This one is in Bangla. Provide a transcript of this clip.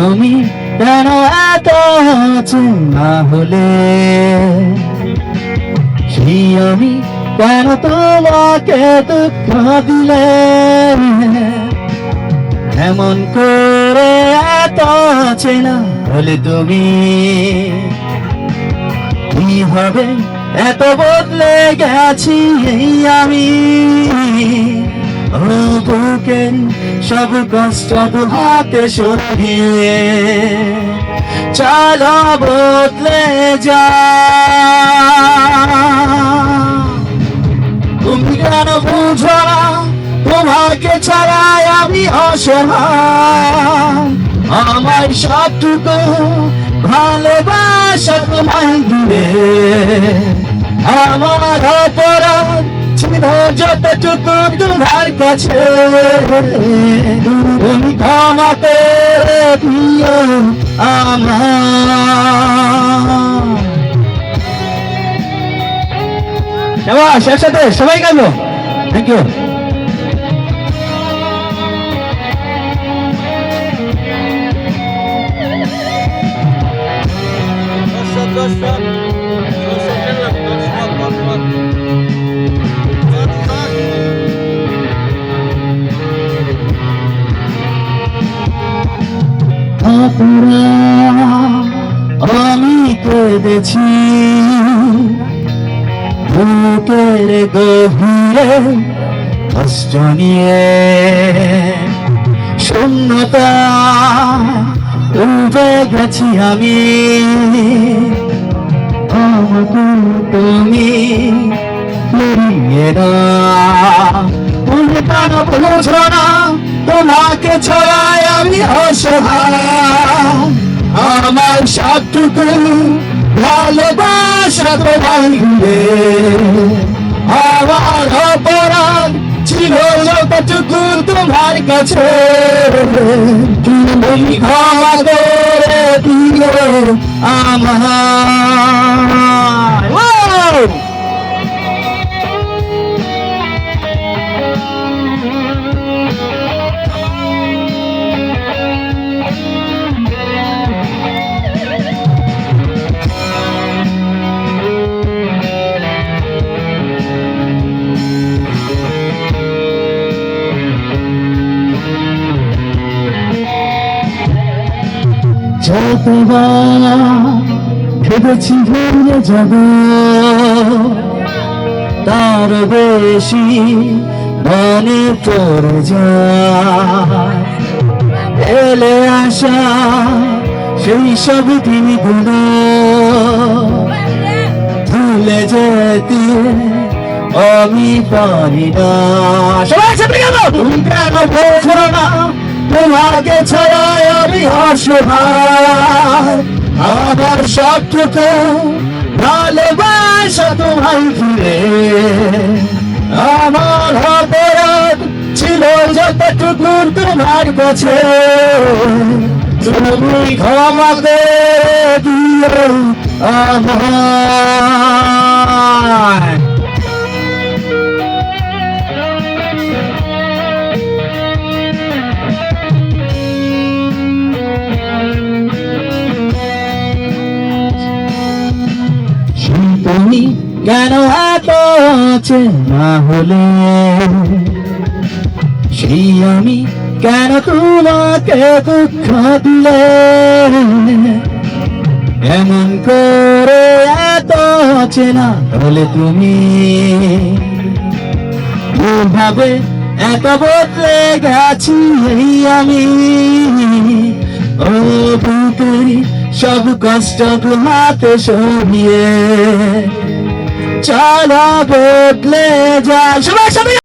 তুমি কেন এত চেনা হলে, সেই আমি কেন তোমাকে দুঃখ দিলে, এমন করে এত চেনা হলে তুমি কি হবে, এত বদলে গেছি এই আমি। ও বুকের সব কষ্ট তো হাতে সরিয়ে চলো বদলে যা। তুমি কেন বুঝো না তোমাকে ছাড়াই আমি অসহায়, আমার সবটুকু ভালোবাসা তোমায় দিলে, আমার অপরাধ ছিল যতটুকু তোমার কাছে, তুমি ক্ষমা করে দিও আমার। একসাথে সবাই গেল। Thank you. আমি কেঁদেছি বুকের গভীরে কষ্ট নিয়ে, শূন্যতা ডুবে গেছি আমি, আমাকে তুমি ফিরিয়ে দাও। তুমি কেন বুঝো না তোমাকে ছড়ায় আমি অসহায়, আমার সবটুকু ভালোবাসা তোমায় দিলে, আমার অপরাধ ছিল যতটুকু তোমার কাছে, তুমি ক্ষমা করে দিও আমায়। যতবার ভেবেছি ভুলে যাব, তার বেশি মনে পড়ে যায়, এলে আসা সেই সব দিনগুলো ভুলে যেতে আমি পারি না। সবাই সাথে গেল। তুমি কেন বোঝো না তোমাকে ছাড়াই আমি অসহায়, আমার সবটুকু ভালোবাসা তোমায় দিলে, আমার অপরাধ ছিল যতটুকু তোমার কাছে, তুমি ক্ষমা করে দিও আমায়। তুমি কেন এত চেনা হলে, সেই আমি কেন তোমাকে দুঃখ দিলে, এমন করে এত চেনা হলে তুমি ভাবে এত বদলে গেছি এই আমি। ও বুকেরি সব কষ্ট হাতে সরিয়ে চলো বদলে যা। সবাই সবাই